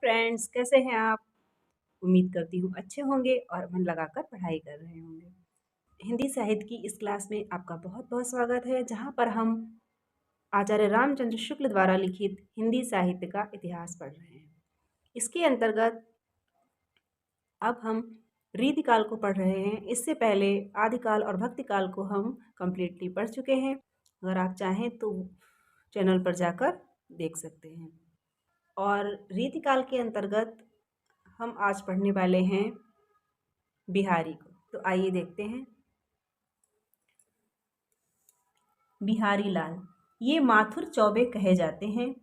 Friends, कैसे हैं आप? उम्मीद करती हूँ अच्छे होंगे और मन लगाकर पढ़ाई कर रहे होंगे। हिंदी साहित्य की इस क्लास में आपका बहुत-बहुत स्वागत है, जहाँ पर हम आचार्य रामचंद्र शुक्ल द्वारा लिखित हिंदी साहित्य का इतिहास पढ़ रहे हैं। इसके अंतर्गत अब हम रीतिकाल को पढ़ रहे हैं। इससे पहले आदिकाल और भक्तिकाल को हम कंप्लीटली पढ़ चुके हैं। अगर आप चाहें तो चैनल पर जाकर देख सकते हैं। और रीतिकाल के अंतर्गत हम आज पढ़ने वाले हैं बिहारी को। तो आइए देखते हैं। बिहारी लाल ये माथुर चौबे कहे जाते हैं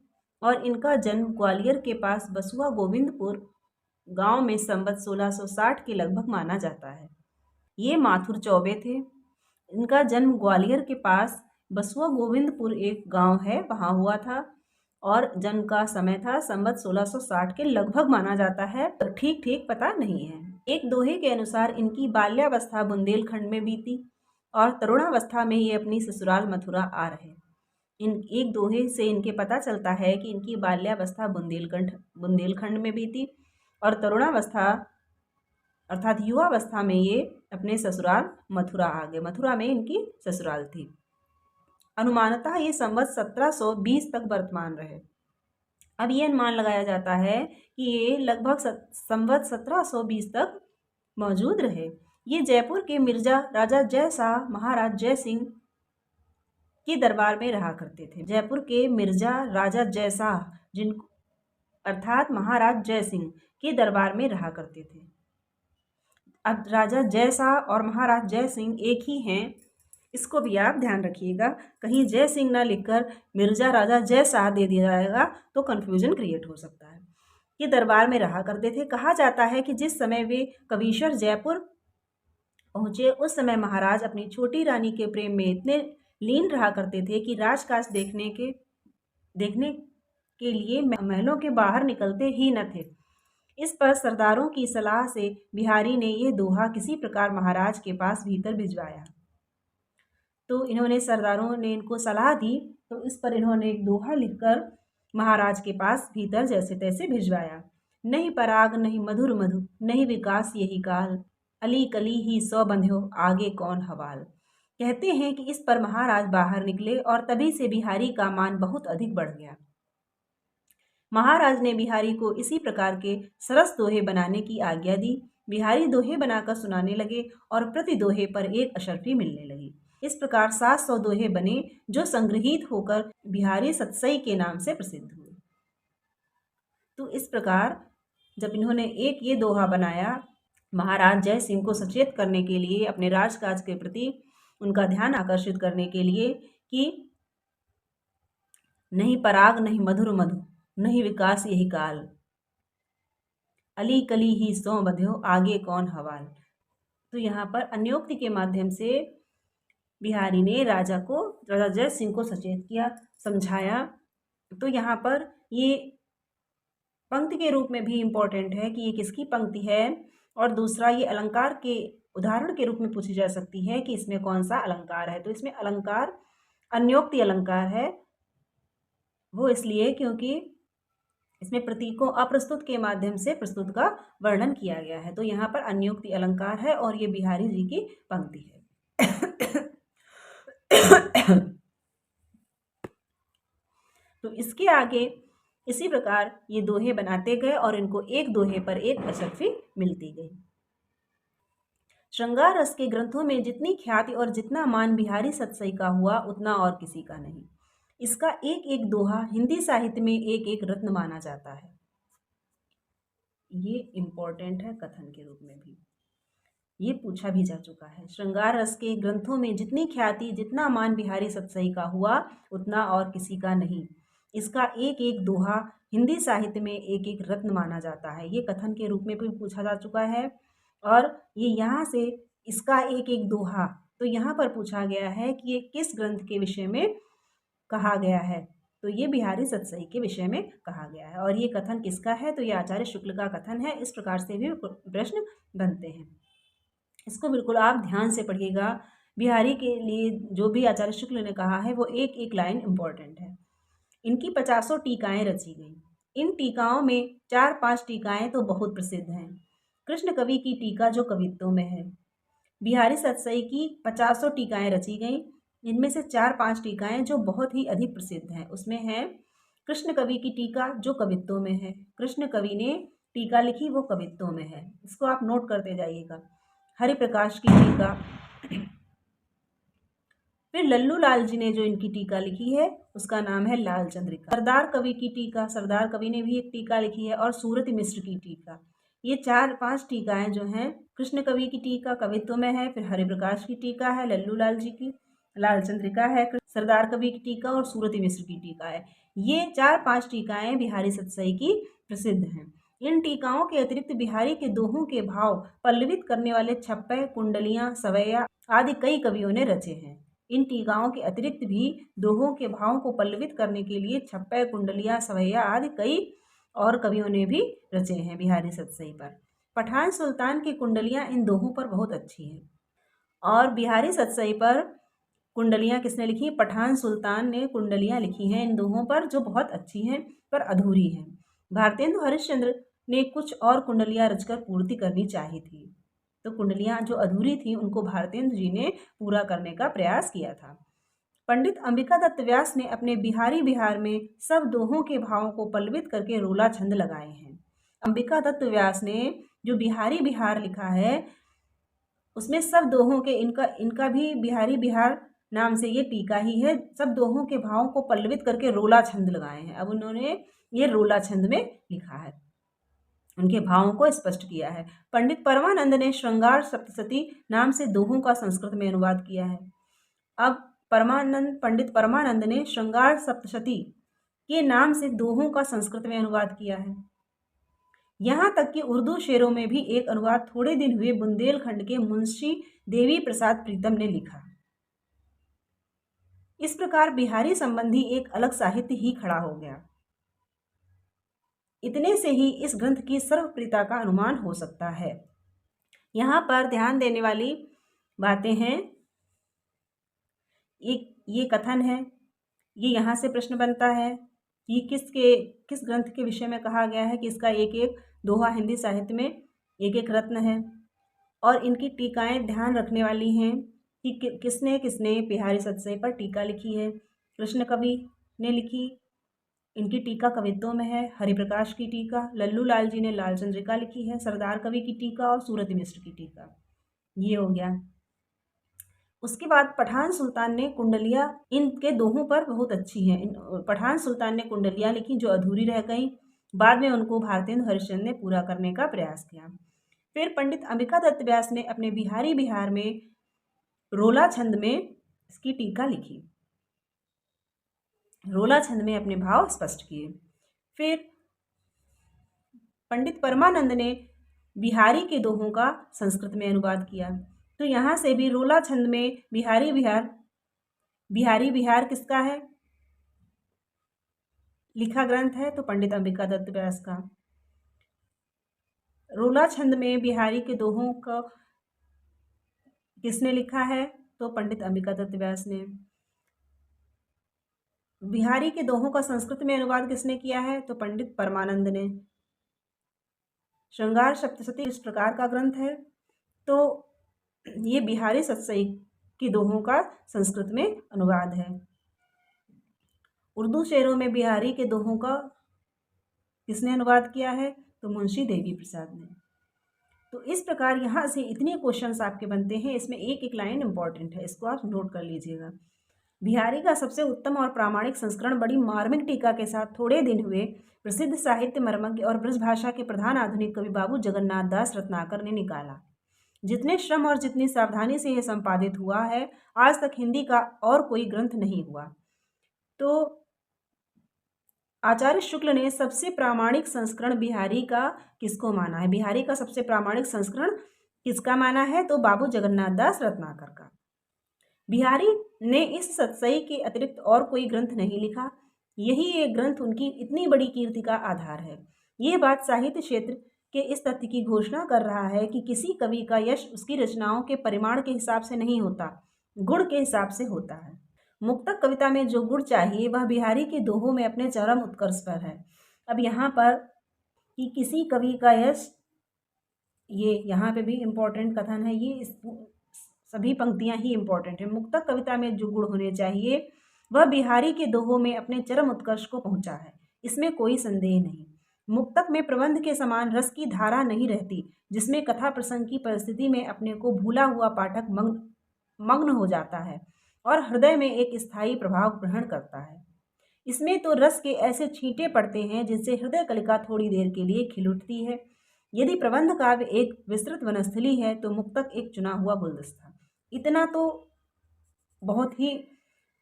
और इनका जन्म ग्वालियर के पास बसुआ गोविंदपुर गांव में संवत 1660 के लगभग माना जाता है। ये माथुर चौबे थे। इनका जन्म ग्वालियर के पास बसुआ गोविंदपुर एक गांव है, वहां हुआ था और जन्म का समय था संवत 1660 के लगभग माना जाता है। ठीक ठीक पता नहीं है। एक दोहे के अनुसार इनकी बाल्यावस्था बुंदेलखंड में बीती और तरुणावस्था में ये अपनी ससुराल मथुरा आ रहे। इन एक दोहे से इनके पता चलता है कि इनकी बाल्यावस्था बुंदेलखंड में बीती और तरुणावस्था अर्थात युवावस्था में ये अपने ससुराल मथुरा आ गए। मथुरा में इनकी ससुराल थी। अनुमानतः ये संवत 1720 तक वर्तमान रहे। अब ये अनुमान लगाया जाता है कि ये लगभग संवत 1720 तक मौजूद रहे। ये जयपुर के मिर्जा राजा जय शाह महाराज जय सिंह के दरबार में रहा करते थे। जयपुर के मिर्जा राजा जय शाह जिन अर्थात महाराज जय सिंह के दरबार में रहा करते थे। अब राजा जय शाह और महाराज जय सिंह एक ही हैं, इसको भी आप ध्यान रखिएगा। कहीं जय सिंह ना लिखकर मिर्जा राजा जय शाह दे दिया जाएगा तो कन्फ्यूजन क्रिएट हो सकता है। ये दरबार में रहा करते थे। कहा जाता है कि जिस समय वे कबीशर जयपुर पहुंचे उस समय महाराज अपनी छोटी रानी के प्रेम में इतने लीन रहा करते थे कि राजकाज देखने के लिए महलों के बाहर निकलते ही न थे। इस पर सरदारों की सलाह से बिहारी ने यह दोहा किसी प्रकार महाराज के पास भीतर भिजवाया। तो इन्होंने सरदारों ने इनको सलाह दी, तो इस पर इन्होंने एक दोहा लिखकर महाराज के पास भीतर जैसे तैसे भिजवाया। नहीं पराग नहीं मधुर मधु नहीं विकास यही काल, अली कली ही सौ बंध्यो आगे कौन हवाल। कहते हैं कि इस पर महाराज बाहर निकले और तभी से बिहारी का मान बहुत अधिक बढ़ गया। महाराज ने बिहारी को इसी प्रकार के सरस दोहे बनाने की आज्ञा दी। बिहारी दोहे बनाकर सुनाने लगे और प्रति दोहे पर एक अशर्फी मिलने लगी। इस प्रकार 700 दोहे बने जो संग्रहित होकर बिहारी सतसई के नाम से प्रसिद्ध हुए। तो इस प्रकार जब इन्होंने एक ये दोहा बनाया महाराज जय सिंह को सचेत करने के लिए, अपने राजकाज के प्रति उनका ध्यान आकर्षित करने के लिए कि नहीं पराग नहीं मधुर मधु नहीं विकास यही काल, अली कली ही सौ बंध्यो आगे कौन हवाल। तो यहाँ पर अन्योक्ति के माध्यम से बिहारी ने राजा जय सिंह को सचेत किया, समझाया। तो यहाँ पर ये पंक्ति के रूप में भी इम्पोर्टेंट है कि ये किसकी पंक्ति है, और दूसरा ये अलंकार के उदाहरण के रूप में पूछी जा सकती है कि इसमें कौन सा अलंकार है। तो इसमें अलंकार अन्योक्ति अलंकार है, वो इसलिए क्योंकि इसमें प्रतीकों अप्रस्तुत के माध्यम से प्रस्तुत का वर्णन किया गया है। तो यहाँ पर अन्योक्ति अलंकार है और ये बिहारी जी की पंक्ति है। तो इसके आगे इसी प्रकार ये दोहे बनाते गए और इनको एक दोहे पर एक अशर्फी मिलती गई। श्रृंगार रस के ग्रंथों में जितनी ख्याति और जितना मान बिहारी सतसई का हुआ उतना और किसी का नहीं। इसका एक एक दोहा हिंदी साहित्य में एक एक रत्न माना जाता है। ये इम्पोर्टेंट है कथन के रूप में भी, ये पूछा भी जा चुका है। श्रृंगार रस के ग्रंथों में जितनी ख्याति जितना मान बिहारी सतसई का हुआ उतना और किसी का नहीं। इसका एक एक दोहा हिंदी साहित्य में एक एक रत्न माना जाता है। ये कथन के रूप में भी पूछा जा चुका है और ये यहाँ से इसका एक एक दोहा तो यहाँ पर पूछा गया है कि ये किस ग्रंथ के विषय में कहा गया है। तो ये बिहारी सतसई के विषय में कहा गया है। और ये कथन किसका है, तो ये आचार्य शुक्ल का कथन है। इस प्रकार से भी प्रश्न बनते हैं। इसको बिल्कुल आप ध्यान से पढ़िएगा। बिहारी के लिए जो भी आचार्य शुक्ल ने कहा है वो एक एक लाइन इम्पॉर्टेंट है। इनकी 50 टीकाएं रची गई। इन टीकाओं में 4-5 टीकाएं तो बहुत प्रसिद्ध हैं। कृष्ण कवि की टीका जो कवित्तों में है। बिहारी सतसई की 50 टीकाएं रची गईं। इनमें से 4-5 टीकाएं जो बहुत ही अधिक प्रसिद्ध हैं। उसमें है कृष्ण कवि की टीका जो कवित्तों में है। कृष्ण कवि ने टीका लिखी वो कवित्तों में है, इसको आप नोट करते जाइएगा। हरिप्रकाश की टीका, फिर लल्लू लाल जी ने जो इनकी टीका लिखी है उसका नाम है लाल चंद्रिका। सरदार कवि की टीका, सरदार कवि ने भी एक टीका लिखी है, और सूरत मिश्र की टीका। ये 4-5 टीकाएं जो हैं, कृष्ण कवि की टीका कवित्व में है, फिर हरिप्रकाश की टीका है, लल्लू लाल जी की लाल चंद्रिका है, सरदार कवि की टीका और सूरत मिश्र की टीका है। ये 4-5 टीकाएं बिहारी सतसई की प्रसिद्ध हैं। इन टीकाओं के अतिरिक्त बिहारी के दोहों के भाव पल्लवित करने वाले छप्पे, कुंडलियां, सवैया आदि कई कवियों ने रचे हैं। इन टीकाओं के अतिरिक्त भी दोहों के भावों को पल्लवित करने के लिए छप्पे, कुंडलियां, सवैया आदि कई और कवियों ने भी रचे हैं बिहारी सतसई पर। पठान सुल्तान की कुंडलियां इन दोहों पर बहुत अच्छी हैं। और बिहारी सतसई पर कुंडलियां किसने लिखी? पठान सुल्तान ने कुंडलियां लिखी हैं इन दोहों पर, जो बहुत अच्छी हैं पर अधूरी हैं। भारतेंदु हरिश्चंद्र ने कुछ और कुंडलियां रचकर पूर्ति करनी चाहिए थी, तो कुंडलियां जो अधूरी थी उनको भारतेंदु जी ने पूरा करने का प्रयास किया था। पंडित अंबिका दत्त व्यास ने अपने बिहारी बिहार में सब दोहों के भावों को पल्लवित करके रोला छंद लगाए हैं। अंबिका दत्त व्यास ने जो बिहारी बिहार लिखा है उसमें सब दोहों के इनका भी बिहारी बिहार नाम से ये टीका ही है। सब दोहों के भावों को पल्लवित करके रोला छंद लगाए हैं। अब उन्होंने ये रोला छंद में लिखा है, उनके भावों को स्पष्ट किया है। पंडित परमानंद ने श्रृंगार सप्तशती नाम से दोहों का संस्कृत में अनुवाद किया है। अब पंडित परमानंद ने श्रृंगार सप्तशती के नाम से दोहों का संस्कृत में अनुवाद किया है। यहाँ तक कि उर्दू शेरों में भी एक अनुवाद थोड़े दिन हुए बुंदेलखंड के मुंशी देवी प्रसाद प्रीतम ने लिखा। इस प्रकार बिहारी संबंधी एक अलग साहित्य ही खड़ा हो गया। इतने से ही इस ग्रंथ की सर्वप्रियता का अनुमान हो सकता है। यहाँ पर ध्यान देने वाली बातें हैं, ये कथन है, ये यहाँ से प्रश्न बनता है कि किस ग्रंथ के विषय में कहा गया है कि इसका एक एक दोहा हिंदी साहित्य में एक एक रत्न है। और इनकी टीकाएं ध्यान रखने वाली हैं कि किसने किसने बिहारी सतसई पर टीका लिखी है। कृष्ण कवि ने लिखी, इनकी टीका कवित्तों में है। हरिप्रकाश की टीका, लल्लू लाल जी ने लाल चंद्रिका लिखी है, सरदार कवि की टीका और सूरत मिश्र की टीका। ये हो गया। उसके बाद पठान सुल्तान ने कुंडलियां इनके दोहों पर बहुत अच्छी हैं। पठान सुल्तान ने कुंडलियां लिखी जो अधूरी रह गई, बाद में उनको भारतेंदु हरिश्चंद्र ने पूरा करने का प्रयास किया। फिर पंडित अंबिका दत्त व्यास ने अपने बिहारी बिहार में रोला छंद में इसकी टीका लिखी, रोला छंद में अपने भाव स्पष्ट किए। फिर पंडित परमानंद ने बिहारी के दोहों का संस्कृत में अनुवाद किया। तो यहाँ से भी रोला छंद में बिहारी बिहार किसका है? लिखा ग्रंथ है तो पंडित अंबिका दत्त व्यास का। रोला छंद में बिहारी के दोहों का किसने लिखा है? तो पंडित अंबिका दत्त व्यास ने। बिहारी के दोहों का संस्कृत में अनुवाद किसने किया है? तो पंडित परमानंद ने। श्रृंगार सप्तशती इस प्रकार का ग्रंथ है, तो ये बिहारी सतसई के दोहों का संस्कृत में अनुवाद है। उर्दू शेरों में बिहारी के दोहों का किसने अनुवाद किया है? तो मुंशी देवी प्रसाद ने। तो इस प्रकार यहाँ से इतने क्वेश्चंस आपके बनते हैं। इसमें एक एक लाइन इंपॉर्टेंट है, इसको आप नोट कर लीजिएगा। बिहारी का सबसे उत्तम और प्रामाणिक संस्करण बड़ी मार्मिक टीका के साथ थोड़े दिन हुए प्रसिद्ध साहित्य मर्मज्ञ और ब्रज भाषा के प्रधान आधुनिक कवि बाबू जगन्नाथ दास रत्नाकर ने निकाला। जितने श्रम और जितनी सावधानी से यह संपादित हुआ है, आज तक हिंदी का और कोई ग्रंथ नहीं हुआ। तो आचार्य शुक्ल ने सबसे प्रामाणिक संस्करण बिहारी का किसको माना है? बिहारी का सबसे प्रामाणिक संस्करण किसका माना है? तो बाबू जगन्नाथ दास रत्नाकर का। बिहारी ने इस सतसई के अतिरिक्त और कोई ग्रंथ नहीं लिखा। यही एक ग्रंथ उनकी इतनी बड़ी कीर्ति का आधार है। यह बात साहित्य क्षेत्र के इस तथ्य की घोषणा कर रहा है कि किसी कवि का यश उसकी रचनाओं के परिमाण के हिसाब से नहीं होता, गुण के हिसाब से होता है। मुक्तक कविता में जो गुण चाहिए वह बिहारी के दोहों में अपने चरम उत्कर्ष पर है। अब यहाँ पर कि किसी कवि का यश, ये यहाँ पे भी इम्पोर्टेंट कथन है, ये सभी पंक्तियाँ ही इम्पोर्टेंट है। मुक्तक कविता में जो गुण होने चाहिए वह बिहारी के दोहों में अपने चरम उत्कर्ष को पहुँचा है, इसमें कोई संदेह नहीं। मुक्तक में प्रबंध के समान रस की धारा नहीं रहती, जिसमें कथा प्रसंग की परिस्थिति में अपने को भूला हुआ पाठक मग्न हो जाता है और हृदय में एक स्थायी प्रभाव ग्रहण करता है। इसमें तो रस के ऐसे छींटे पड़ते हैं जिनसे हृदय कलिका थोड़ी देर के लिए खिल उठती है। यदि प्रबंध काव्य एक विस्तृत वनस्थली है तो मुक्तक एक चुना हुआ गुलदस्ता। इतना तो बहुत ही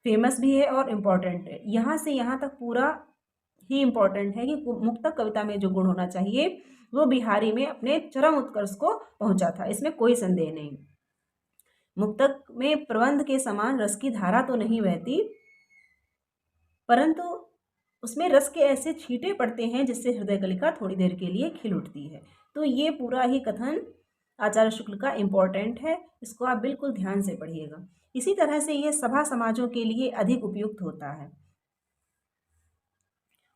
फेमस भी है और इम्पॉर्टेंट है। यहाँ से यहाँ तक पूरा ही इम्पॉर्टेंट है कि मुक्तक कविता में जो गुण होना चाहिए वो बिहारी में अपने चरम उत्कर्ष को पहुंचा था, इसमें कोई संदेह नहीं। मुक्तक में प्रबंध के समान रस की धारा तो नहीं बहती, परंतु उसमें रस के ऐसे छींटे पड़ते हैं जिससे हृदय कलिका थोड़ी देर के लिए खिल उठती है। तो ये पूरा ही कथन आचार्य शुक्ल का इम्पोर्टेंट है, इसको आप बिल्कुल ध्यान से पढ़िएगा। इसी तरह से ये सभा समाजों के लिए अधिक उपयुक्त होता है।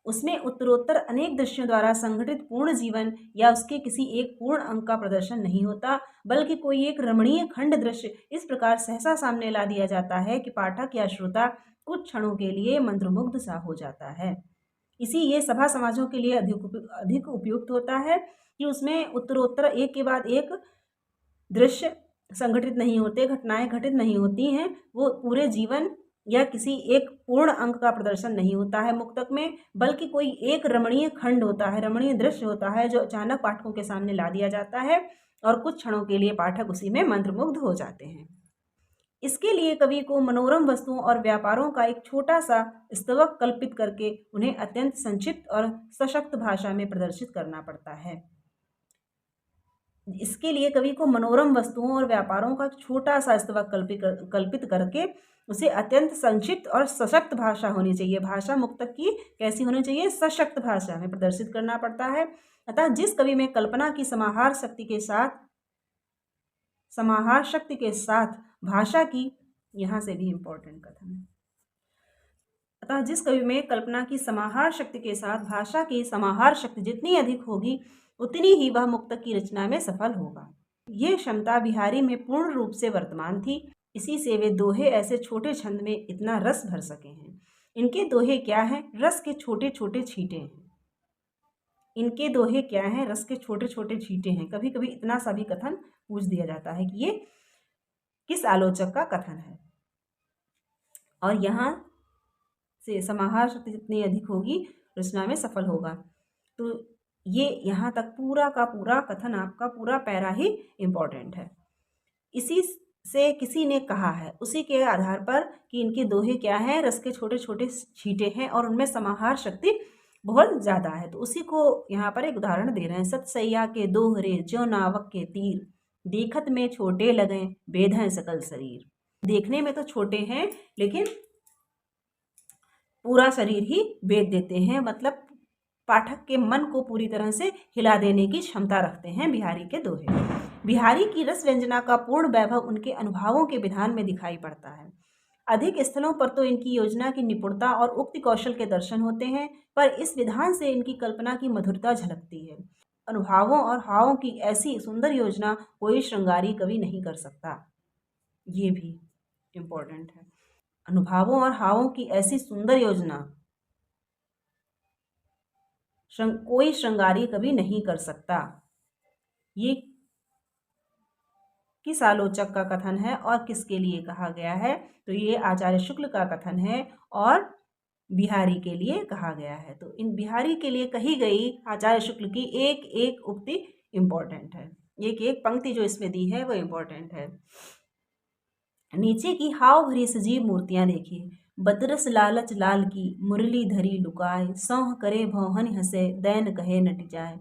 उसमें उत्तरोत्तर अनेक दृश्यों द्वारा संगठित पूर्ण जीवन या उसके किसी एक पूर्ण अंग का प्रदर्शन नहीं होता, बल्कि कोई एक रमणीय खंड दृश्य इस प्रकार सहसा सामने ला दिया जाता है कि पाठक या श्रोता कुछ क्षणों के लिए मंत्रमुग्ध सा हो जाता है। इसी ये सभा समाजों के लिए अधिक उपयुक्त होता है कि उसमें उत्तरोत्तर एक के बाद एक दृश्य संगठित नहीं होते, घटनाएं घटित नहीं होती हैं, वो पूरे जीवन या किसी एक पूर्ण अंक का प्रदर्शन नहीं होता है मुक्तक में, बल्कि कोई एक रमणीय खंड होता है, रमणीय दृश्य होता है जो अचानक पाठकों के सामने ला दिया जाता है और कुछ क्षणों के लिए पाठक उसी में मंत्रमुग्ध हो जाते हैं। इसके लिए कवि को मनोरम वस्तुओं और व्यापारों का एक छोटा सा स्तवक कल्पित करके उन्हें अत्यंत संक्षिप्त और सशक्त भाषा में प्रदर्शित करना पड़ता है। इसके लिए कवि को मनोरम वस्तुओं और व्यापारों का छोटा सा स्तवक कल्पित करके उसे अत्यंत संक्षिप्त और सशक्त भाषा होनी चाहिए। भाषा मुक्तक की कैसी होनी चाहिए? सशक्त भाषा में प्रदर्शित करना पड़ता है। अतः जिस कवि में कल्पना की समाहार शक्ति के साथ भाषा की, यहाँ से भी इम्पोर्टेंट कथन है, अतः जिस कवि में कल्पना की समाहार शक्ति के साथ भाषा की समाहार शक्ति जितनी अधिक होगी उतनी ही वह मुक्तक की रचना में सफल होगा। ये क्षमता बिहारी में पूर्ण रूप से वर्तमान थी। इसी से वे दोहे ऐसे छोटे छंद में इतना रस भर सके हैं। इनके दोहे क्या हैं? रस के छोटे छोटे छींटे हैं। इनके दोहे क्या हैं? रस के छोटे छोटे छींटे हैं। कभी कभी इतना सा भी कथन पूछ दिया जाता है कि ये किस आलोचक का कथन है। और यहाँ से समाहार शक्ति जितनी अधिक होगी रचना में सफल होगा। तो ये यहाँ तक पूरा का पूरा कथन, आपका पूरा पैरा ही इम्पोर्टेंट है। इसी से किसी ने कहा है, उसी के आधार पर कि इनके दोहे क्या हैं? रस के छोटे छोटे छींटे हैं और उनमें समाहार शक्ति बहुत ज़्यादा है। तो उसी को यहाँ पर एक उदाहरण दे रहे हैं। सतसैया के दोहरे ज्यों नावक के तीर, देखत में छोटे लगें बेधें सकल शरीर। देखने में तो छोटे हैं लेकिन पूरा शरीर ही बेध देते हैं, मतलब पाठक के मन को पूरी तरह से हिला देने की क्षमता रखते हैं बिहारी के दोहे। बिहारी की रस व्यंजना का पूर्ण वैभव उनके अनुभवों के विधान में दिखाई पड़ता है। अधिक स्थलों पर तो इनकी योजना की निपुणता और उक्ति कौशल के दर्शन होते हैं, पर इस विधान से इनकी कल्पना की मधुरता झलकती है। अनुभवों और हावों की ऐसी सुंदर योजना कोई श्रृंगारी कवि नहीं कर सकता। ये भी इम्पोर्टेंट है। अनुभवों और हावों की ऐसी सुंदर योजना कोई श्रृंगारी कवि नहीं कर सकता। ये किस आलोचक का कथन है और किसके लिए कहा गया है? तो ये आचार्य शुक्ल का कथन है और बिहारी के लिए कहा गया है। तो इन बिहारी के लिए कही गई आचार्य शुक्ल की एक एक उक्ति इम्पोर्टेंट है। एक एक पंक्ति जो इसमें दी है वो इम्पोर्टेंट है। नीचे की हाव भरी सजीव मूर्तियां देखिए, बदरस लालच लाल की मुरली धरी लुकाए, सौह करे भौहन हंसे दैन कहे नट जाए,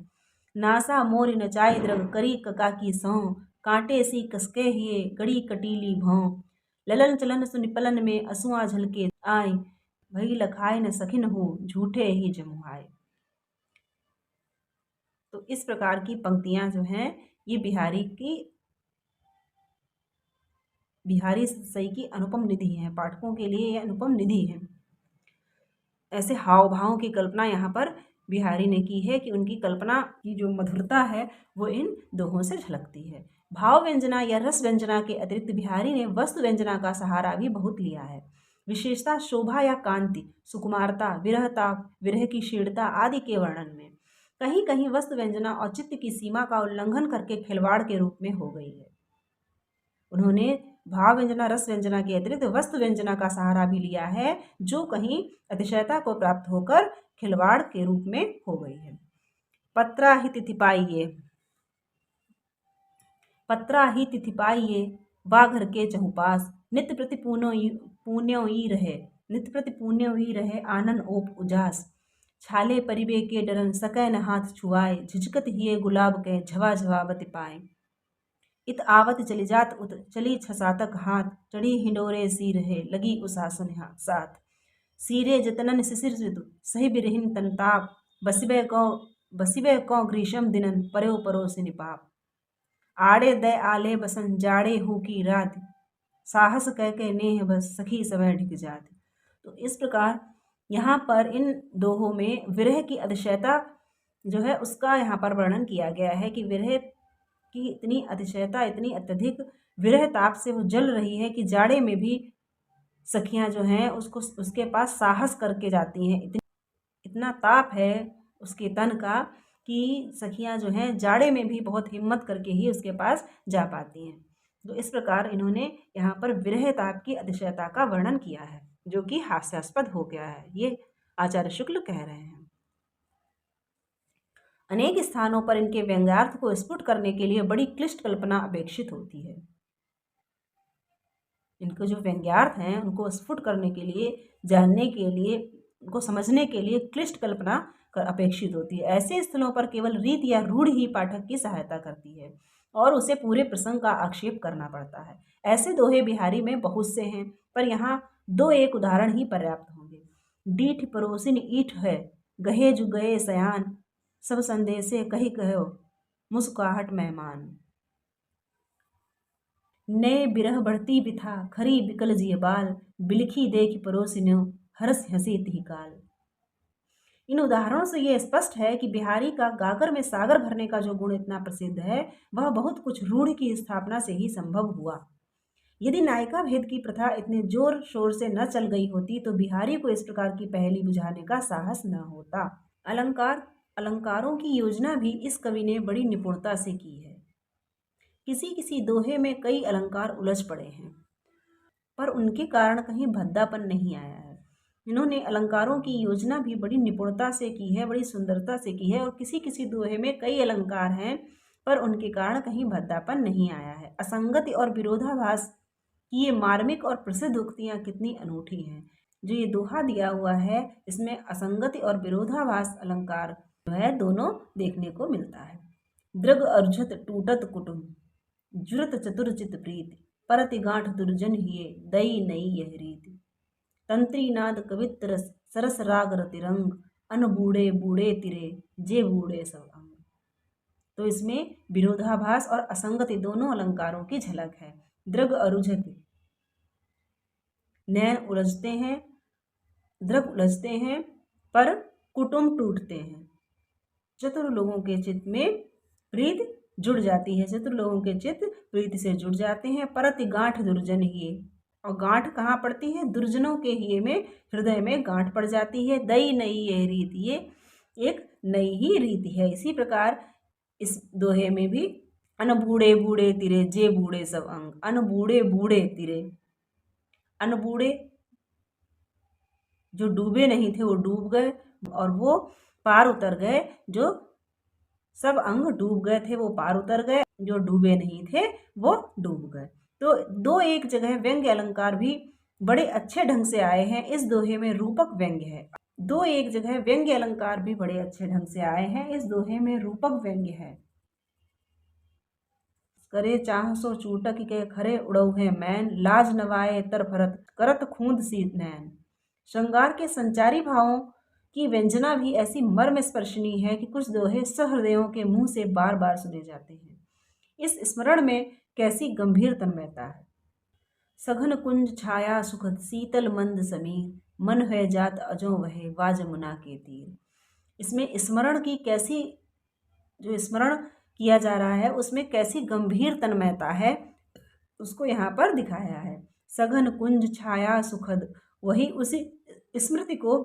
नासा मोर नचाई द्रग करी कका की सौह, कांटे सी कसके हिए गड़ी कटीली भौं, ललन चलन सुनिपलन में असुआ झलके आए, भई लखाए न सखिन हो झूठे ही जमुआए। तो इस प्रकार की पंक्तियां जो हैं ये बिहारी सही की अनुपम निधि है। पाठकों के लिए यह अनुपम निधि है। ऐसे हाव भावों की कल्पना यहाँ पर बिहारी ने की है कि उनकी कल्पना की जो मधुरता है वो इन दोहों से झलकती है। भाव व्यंजना या रस व्यंजना के अतिरिक्त बिहारी ने वस्तु व्यंजना का सहारा भी बहुत लिया है। विशेषता शोभा या कांति, सुकुमारता, विरहताप, विरह की शीर्णता आदि के वर्णन में। कहीं कहीं वस्तु व्यंजना औचित्य की सीमा का उल्लंघन करके खिलवाड़ के रूप में हो गई है। उन्होंने भाव व्यंजना रस व्यंजना के अतिरिक्त वस्तु व्यंजना का सहारा भी लिया है, जो कहीं अतिशयता को प्राप्त होकर खिलवाड़ के रूप में हो गई है। पत्रा ही तिथिपाइये, पत्रा ही तिथिपाइये, वाघर के चहुपास, नित्य प्रति पुण्यो ही रहे, नित्य प्रति पुण्यो ही रहे, आनन ओप उजास, छाले परिबे के डरन सकै न हाथ छुआए, झिझकत हिये गुलाब के झवा झवा बति पाए। इत आवत चली जात उत चली छसातक हाथ, चढ़ी हिंडोरे सी रहे, लगी उसासन साथ, सीरे जतनन शिशिर ऋतु सही बिरहिन तनताप, बसिबे कौ ग्रीष्म दिनन पर्यो परो से निपाप, आड़े दय आले बसन जाड़े हु की रात, साहस कह के नेह बस सखी समय ढिक जात। तो इस प्रकार यहाँ पर इन दोहों में विरह की अतिशयता जो है उसका यहाँ पर वर्णन किया गया है कि विरह की इतनी अतिशयता, इतनी अत्यधिक विरह ताप से वो जल रही है कि जाड़े में भी सखियाँ जो हैं उसको उसके पास साहस करके जाती हैं। इतना ताप है उसके तन का कि सखियाँ जो हैं जाड़े में भी बहुत हिम्मत करके ही उसके पास जा पाती हैं। तो इस प्रकार इन्होंने यहाँ पर विरह ताप की अतिशयता का वर्णन किया है, जो कि हास्यास्पद हो गया है, ये आचार्य शुक्ल कह रहे हैं। अनेक स्थानों पर इनके व्यंग्यार्थ को स्फुट करने के लिए बड़ी क्लिष्ट कल्पना अपेक्षित होती है। इनके जो व्यंग्यार्थ हैं उनको स्फुट करने के लिए, जानने के लिए, उनको समझने के लिए क्लिष्ट कल्पना अपेक्षित होती है। ऐसे स्थलों पर केवल रीत या रूढ़ ही पाठक की सहायता करती है और उसे पूरे प्रसंग का आक्षेप करना पड़ता है। ऐसे दोहे बिहारी में बहुत से हैं, पर यहाँ दो एक उदाहरण ही पर्याप्त होंगे। डीठ परोसिन ईठ है, गहे जु गए सयान, सब संदेशे कही कहो मुस्कुराहट मेहमान, नए बिरह बढ़ती बिथा खरी बिकल जिय बाल, बिलखी देख परोसिन्यो हरस हंसी तिहि काल। इन उदाहरणों से यह स्पष्ट है कि बिहारी का गागर में सागर भरने का जो गुण इतना प्रसिद्ध है, वह बहुत कुछ रूढ़ की स्थापना से ही संभव हुआ। यदि नायिका भेद की प्रथा इतने जोर शोर से न चल गई होती तो बिहारी को इस प्रकार की पहेली बुझाने का साहस न होता। अलंकारों की योजना भी इस कवि ने बड़ी निपुणता से की है। किसी किसी दोहे में कई अलंकार उलझ पड़े हैं, पर उनके कारण कहीं भद्दापन नहीं आया है। इन्होंने अलंकारों की योजना भी बड़ी निपुणता से की है, बड़ी सुंदरता से की है, और किसी किसी दोहे में कई अलंकार हैं पर उनके कारण कहीं भद्दापन नहीं आया है। असंगति और विरोधाभास की ये मार्मिक और प्रसिद्ध उक्तियाँ कितनी अनूठी हैं। जो ये दोहा दिया हुआ है इसमें असंगति और विरोधाभास अलंकार जो है दोनों देखने को मिलता है। दृग अर्झत टूटत कुटुम्ब, जुरत चतुरचित प्रीति, परति गांठ दुर्जन हिये, दई नई यह रीति, तंत्री नाद कवित्र सरस राग रतिरंग, अन बूढ़े बूढ़े तिरे, जे बूढ़े सब अंग। तो इसमें विरोधाभास और असंगति दोनों अलंकारों की झलक है। दृग अरुझति, नैन उलझते हैं, दृग उलझते हैं, पर कुटुंब टूटते हैं। चतुर लोगों के चित्त में प्रीति जुड़ जाती है, चतुर लोगों के चित्त प्रीति से जुड़ जाते हैं। परति गांठ दुर्जन हिये, और गांठ कहाँ पड़ती है? दुर्जनों के हिये में, हृदय में गांठ पड़ जाती है। दई नई यह रीति, ये एक नई ही रीति है। इसी प्रकार इस दोहे में भी अन बूढ़े बूढ़े तिरे, जे बूढ़े सब अंग, अन बूढ़े बूढ़े तिरे, अन बूढ़े जो डूबे नहीं थे वो डूब गए, और वो पार उतर गए, जो सब अंग डूब गए थे वो पार उतर गए, जो डूबे नहीं थे वो डूब गए। तो दो एक जगह व्यंग्य अलंकार भी बड़े अच्छे ढंग से आए हैं। इस दोहे में रूपक व्यंग्य है। दो एक जगह व्यंग्य अलंकार भी बड़े अच्छे ढंग से आए हैं। इस दोहे में रूपक व्यंग्य है। करे चाह सो चूटक के खरे उड़ऊ है मैन, लाज नवाए तर फरत करत खूंद सी नैन। श्रृंगार के संचारी भावों की व्यंजना भी ऐसी मर्म स्पर्शनीय है कि कुछ दोहे सहृदयों के मुंह से बार बार सुने जाते हैं। इस स्मरण में कैसी गंभीर तन्मयता है। सघन कुंज छाया सुखद शीतल मंद समीर, मन है जात अजो वहे वाजमुना के तीर। इसमें स्मरण की कैसी, जो स्मरण किया जा रहा है उसमें कैसी गंभीर तन्मयता है उसको यहाँ पर दिखाया है। सघन कुंज छाया सुखद, वही उसी स्मृति को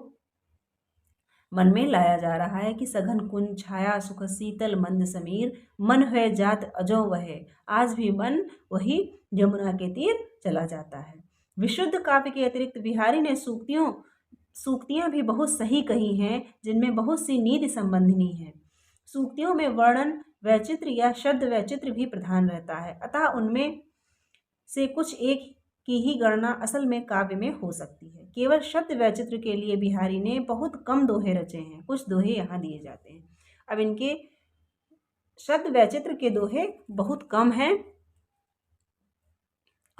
मन में लाया जा रहा है कि सघन कुंज छाया सुख शीतल मंद समीर, मन है जात अजो वह, आज भी मन वही यमुना के तीर चला जाता है। विशुद्ध काव्य के अतिरिक्त बिहारी ने सूक्तियां भी बहुत सही कही हैं, जिनमें बहुत सी नीति संबंधिनी है। सूक्तियों में वर्णन वैचित्र या शब्द वैचित्र भी प्रधान रहता है, अतः उनमें से कुछ एक की ही गणना असल में काव्य में हो सकती है। केवल शब्द वैचित्र के लिए बिहारी ने बहुत कम दोहे रचे हैं। कुछ दोहे यहाँ दिए जाते हैं। अब इनके शब्द वैचित्र के दोहे बहुत कम हैं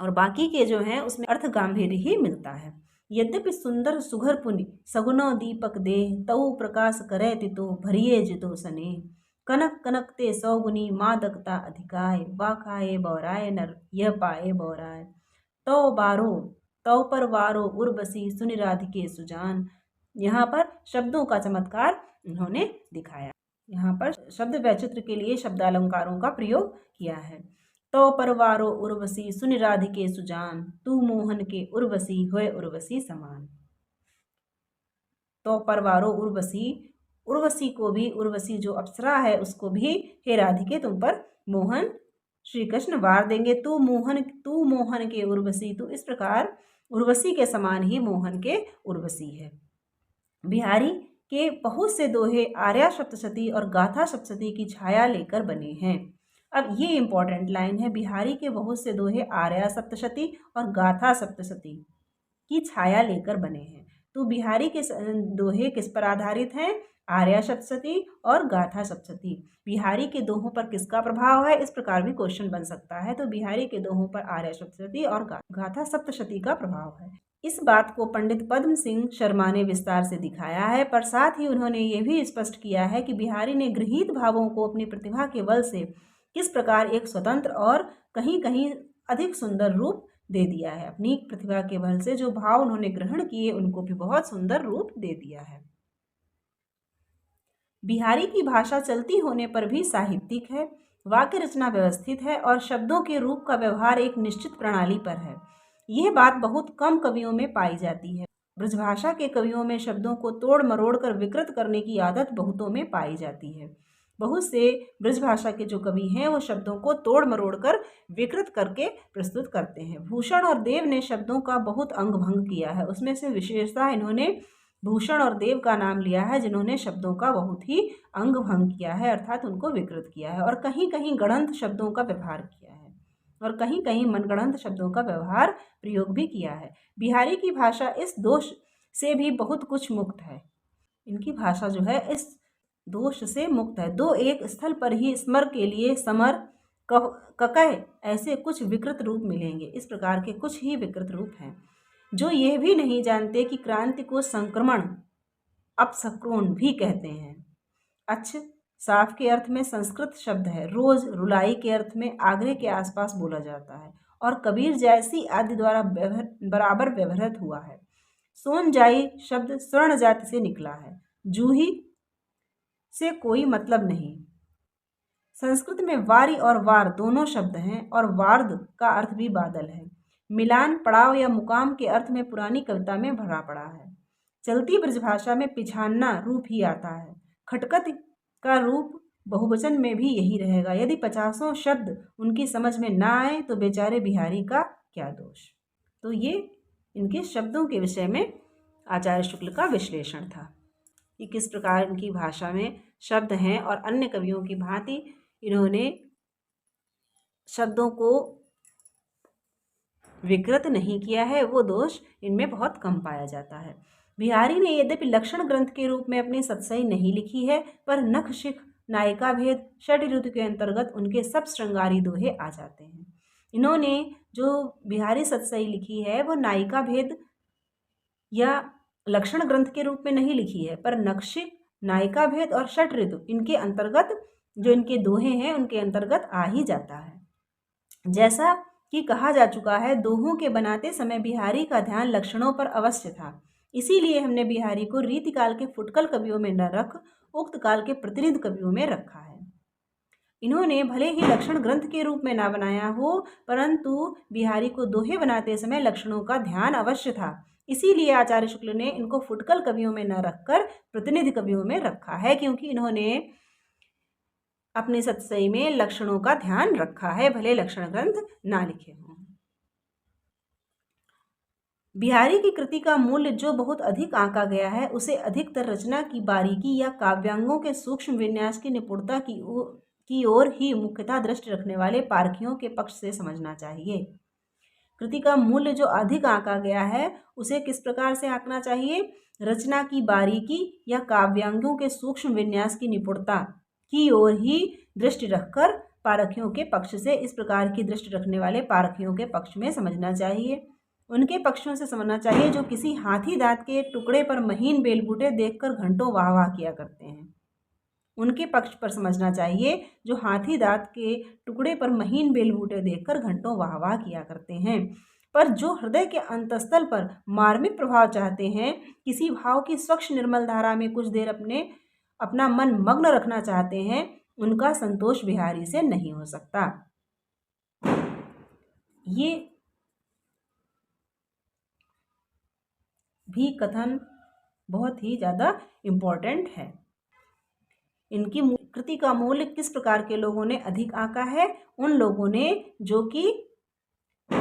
और बाकी के जो हैं उसमें अर्थ गांभीर्य ही मिलता है। यद्यपि सुंदर सुघर पुनि सगुनो दीपक देह, तऊ प्रकाश करे तितो भरिये जितो सने, कनक कनक ते सौगुनी मादकता अधिकाय, वाखाए बौराय नर यह पाए बौराय, तौ पर वारो उर्वशी सुनि राधिके सुजान। यहाँ पर शब्दों का चमत्कार उन्होंने दिखाया। यहाँ पर शब्द वैचित्र के लिए शब्दालंकारों का प्रयोग किया है। तौ पर वारो उर्वशी सुनि राधिके सुजान, तू मोहन के उर्वशी होए उर्वशी समान। तौ पर वारो उर्वशी, उर्वशी को भी, उर्वशी जो अप्सरा है उसको भी, हे राधिके तुम पर मोहन श्री कृष्ण वार देंगे। तू मोहन के उर्वशी, तो इस प्रकार उर्वशी के समान ही मोहन के उर्वशी है। बिहारी के बहुत से दोहे आर्या सप्तशती और गाथा सप्तशती की छाया लेकर बने हैं। अब ये इंपॉर्टेंट लाइन है, बिहारी के बहुत से दोहे आर्या सप्तशती और गाथा सप्तशती की छाया लेकर बने हैं। तो बिहारी के दोहे किस पर आधारित हैं? आर्या सप्तशती और गाथा सप्तशती। बिहारी के दोहों पर किसका प्रभाव है, इस प्रकार भी क्वेश्चन बन सकता है। तो बिहारी के दोहों पर आर्या सप्तशती और गाथा सप्तशती का प्रभाव है। इस बात को पंडित पद्म सिंह शर्मा ने विस्तार से दिखाया है, पर साथ ही उन्होंने ये भी स्पष्ट किया है कि बिहारी ने गृहीत भावों को अपनी प्रतिभा के बल से किस प्रकार एक स्वतंत्र और कहीं कहीं अधिक सुंदर रूप दे दिया है। अपनी प्रतिभा के बल से जो भाव उन्होंने ग्रहण किए उनको भी बहुत सुंदर रूप दे दिया है। बिहारी की भाषा चलती होने पर भी साहित्यिक है, वाक्य रचना व्यवस्थित है और शब्दों के रूप का व्यवहार एक निश्चित प्रणाली पर है। यह बात बहुत कम कवियों में पाई जाती है। ब्रजभाषा के कवियों में शब्दों को तोड़ मरोड़ कर विकृत करने की आदत बहुतों में पाई जाती है। बहुत से ब्रजभाषा के जो कवि हैं वो शब्दों को तोड़ मरोड़ कर विकृत करके प्रस्तुत करते हैं। भूषण और देव ने शब्दों का बहुत अंग भंग किया है। उसमें से विशेषता इन्होंने भूषण और देव का नाम लिया है, जिन्होंने शब्दों का बहुत ही अंग भंग किया है, अर्थात उनको विकृत किया है और कहीं कहीं गणंत शब्दों का व्यवहार किया है और कहीं कहीं मनगढ़ंत शब्दों का व्यवहार प्रयोग भी किया है। बिहारी की भाषा इस दोष से भी बहुत कुछ मुक्त है। इनकी भाषा जो है इस दोष से मुक्त है। दो एक स्थल पर ही स्मर के लिए समर ककय ऐसे कुछ विकृत रूप मिलेंगे। इस प्रकार के कुछ ही विकृत रूप हैं जो यह भी नहीं जानते कि क्रांति को संक्रमण अपसक्रोन भी कहते हैं। अच्छ साफ के अर्थ में संस्कृत शब्द है। रोज रुलाई के अर्थ में आगरे के आसपास बोला जाता है और कबीर जैसी आदि द्वारा बराबर व्यवहृत हुआ है। सोन जाई शब्द स्वर्ण जाति से निकला है। जूही से कोई मतलब नहीं। संस्कृत में वारी और वार दोनों शब्द हैं और वार्द का अर्थ भी बादल है। मिलान पड़ाव या मुकाम के अर्थ में पुरानी कविता में भरा पड़ा है। चलती ब्रजभाषा में पिछान्ना रूप ही आता है। खटकत का रूप बहुवचन में भी यही रहेगा। यदि 50 शब्द उनकी समझ में ना आए तो बेचारे बिहारी का क्या दोष। तो ये इनके शब्दों के विषय में आचार्य शुक्ल का विश्लेषण था कि किस प्रकार इनकी भाषा में शब्द हैं और अन्य कवियों की भांति इन्होंने शब्दों को विकृत नहीं किया है, वो दोष इनमें बहुत कम पाया जाता है। बिहारी ने यद्यपि लक्षण ग्रंथ के रूप में अपनी सतसई नहीं लिखी है, पर नख शिख नायिका भेद षड ऋतु के अंतर्गत उनके सब श्रृंगारी दोहे आ जाते हैं। इन्होंने जो बिहारी सतसई लिखी है वो नायिका भेद या लक्षण ग्रंथ के रूप में नहीं लिखी है, पर नखशिख नायिका भेद और षट ऋतु इनके अंतर्गत जो इनके दोहे हैं उनके अंतर्गत आ ही जाता है। जैसा कि कहा जा चुका है, दोहों के बनाते समय बिहारी का ध्यान लक्षणों पर अवश्य था। इसीलिए हमने बिहारी को रीतिकाल के फुटकल कवियों में न रख उक्त काल के प्रतिनिधि कवियों में रखा है। इन्होंने भले ही लक्षण ग्रंथ के रूप में ना बनाया हो, परंतु बिहारी को दोहे बनाते समय लक्षणों का ध्यान अवश्य था। इसीलिए आचार्य शुक्ल ने इनको फुटकल कवियों में न रखकर प्रतिनिधि कवियों में रखा है, क्योंकि इन्होंने अपने सतसई में लक्षणों का ध्यान रखा है, भले लक्षण ग्रंथ ना लिखे हों। बिहारी की कृति का मूल्य जो बहुत अधिक आंका गया है, उसे अधिकतर रचना की बारीकी या काव्यांगों के सूक्ष्म विन्यास की निपुणता की ओर ही मुख्यतः दृष्टि रखने वाले पारखियों के पक्ष से समझना चाहिए। कृति का मूल्य जो अधिक आंका गया है, उसे किस प्रकार से आंकना चाहिए? रचना की बारीकी या काव्यांगों के सूक्ष्म विन्यास की निपुणता की ओर ही दृष्टि रखकर पारखियों के पक्ष से, इस प्रकार की दृष्टि रखने वाले पारखियों के पक्ष में समझना चाहिए। उनके पक्षों से समझना चाहिए जो किसी हाथी दांत के टुकड़े पर महीन बेलबूटे देखकर घंटों वाह वाह किया करते हैं। उनके पक्ष पर समझना चाहिए जो हाथी दांत के टुकड़े पर महीन बेलबूटे देखकर घंटों वाह वाह किया करते हैं। पर जो हृदय के अंतस्थल पर मार्मिक प्रभाव चाहते हैं, किसी भाव की स्वच्छ निर्मल धारा में कुछ देर अपना मन मग्न रखना चाहते हैं, उनका संतोष बिहारी से नहीं हो सकता। ये भी कथन बहुत ही ज़्यादा इम्पोर्टेंट है। इनकी कृति का मूल्य किस प्रकार के लोगों ने अधिक आंका है? उन लोगों ने जो कि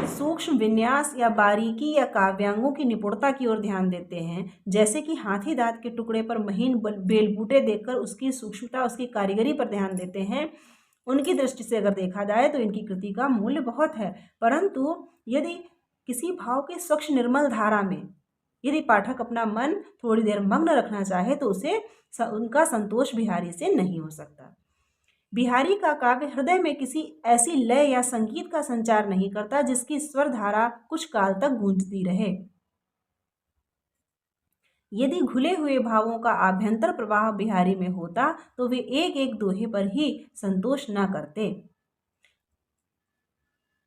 सूक्ष्म विन्यास या बारीकी या काव्यांगों की निपुणता की ओर ध्यान देते हैं, जैसे कि हाथी दांत के टुकड़े पर महीन बेलबूटे देखकर उसकी सूक्ष्मता, उसकी कारीगरी पर ध्यान देते हैं। उनकी दृष्टि से अगर देखा जाए तो इनकी कृति का मूल्य बहुत है। परंतु यदि किसी भाव के स्वच्छ निर्मल धारा में यदि पाठक अपना मन थोड़ी देर मग्न रखना चाहे तो उसे उनका संतोष बिहारी से नहीं हो सकता। बिहारी का काव्य हृदय में किसी ऐसी लय या संगीत का संचार नहीं करता जिसकी स्वर धारा कुछ काल तक गूंजती रहे। यदि घुले हुए भावों का आभ्यंतर प्रवाह बिहारी में होता तो वे एक एक दोहे पर ही संतोष न करते।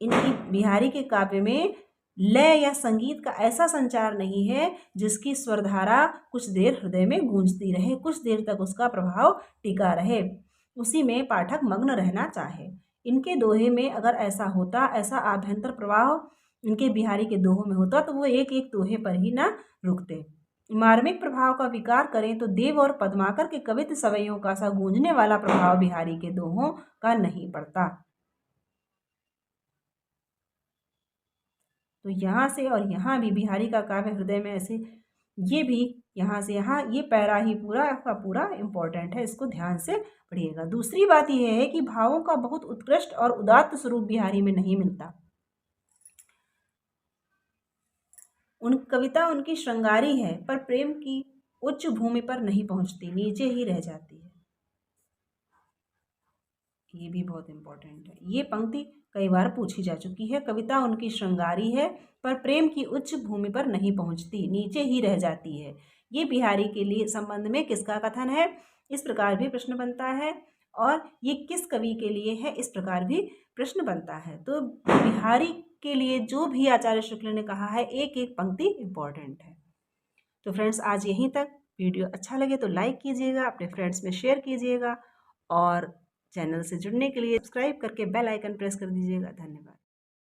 इनकी बिहारी के काव्य में लय या संगीत का ऐसा संचार नहीं है जिसकी स्वरधारा कुछ देर हृदय में गूंजती रहे, कुछ देर तक उसका प्रभाव टिका रहे, उसी में पाठक मग्न रहना चाहे। इनके दोहे में अगर ऐसा होता, ऐसा आभ्यंतर प्रवाह इनके बिहारी के दोहों में होता तो वो एक एक दोहे पर ही ना रुकते। मार्मिक प्रभाव का विकार करें तो देव और पद्माकर के कवित्व सवैयों का सा गूंजने वाला प्रभाव बिहारी के दोहों का नहीं पड़ता। तो यहाँ से और यहाँ भी बिहारी का काव्य हृदय में ऐसे, ये भी यहाँ से यहाँ, ये पैरा ही पूरा का पूरा इम्पोर्टेंट है, इसको ध्यान से पढ़िएगा। दूसरी बात यह है कि भावों का बहुत उत्कृष्ट और उदात्त स्वरूप बिहारी में नहीं मिलता। कविता उनकी श्रृंगारी है, पर प्रेम की उच्च भूमि पर नहीं पहुंचती, नीचे ही रह जाती है। ये भी बहुत इम्पोर्टेंट है। ये पंक्ति कई बार पूछी जा चुकी है। कविता उनकी श्रृंगारी है, पर प्रेम की उच्च भूमि पर नहीं पहुंचती, नीचे ही रह जाती है। ये बिहारी के लिए संबंध में किसका कथन है? इस प्रकार भी प्रश्न बनता है। और ये किस कवि के लिए है? इस प्रकार भी प्रश्न बनता है। तो बिहारी के लिए जो भी आचार्य शुक्ल ने कहा है, एक एक पंक्ति इम्पोर्टेंट है। तो फ्रेंड्स, आज यहीं तक। वीडियो अच्छा लगे तो लाइक कीजिएगा, अपने फ्रेंड्स में शेयर कीजिएगा और चैनल से जुड़ने के लिए सब्सक्राइब करके बेल आइकन प्रेस कर दीजिएगा। धन्यवाद।